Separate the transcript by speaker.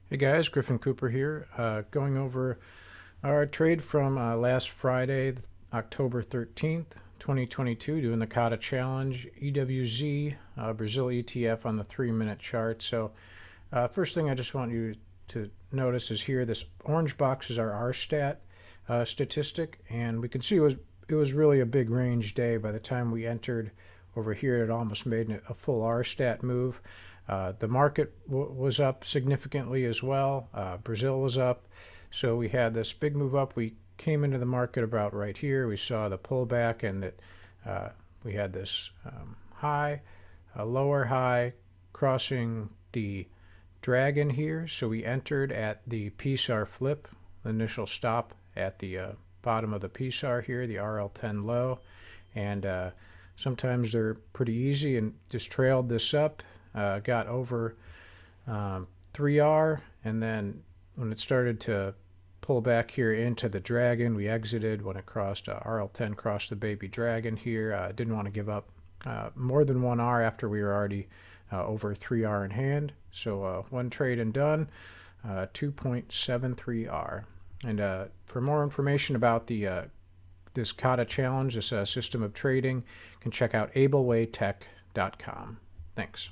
Speaker 1: Hey guys, Griffin Cooper here, going over our trade from last Friday, October 13th, 2022, doing the Kata Challenge, EWZ, Brazil ETF on the 3-minute chart. So first thing I just want you to notice is here, this orange box is our R-stat statistic, and we can see it was really a big range day. By the time we entered over here, it almost made a full R-stat move. The market was up significantly as well. Brazil was up. So we had this big move up. We came into the market about right here. We saw the pullback, and that we had this high, a lower high crossing the dragon here. So we entered at the PSAR flip, the initial stop at the bottom of the PSAR here, the RL10 low. And sometimes they're pretty easy, and just trailed this up. Got over 3R, and then when it started to pull back here into the dragon, we exited when it crossed RL10, crossed the baby dragon here. Didn't want to give up more than 1R after we were already over 3R in hand. So one trade and done, 2.73R. And for more information about this Kata challenge, this system of trading, you can check out Ablewaytech.com. Thanks.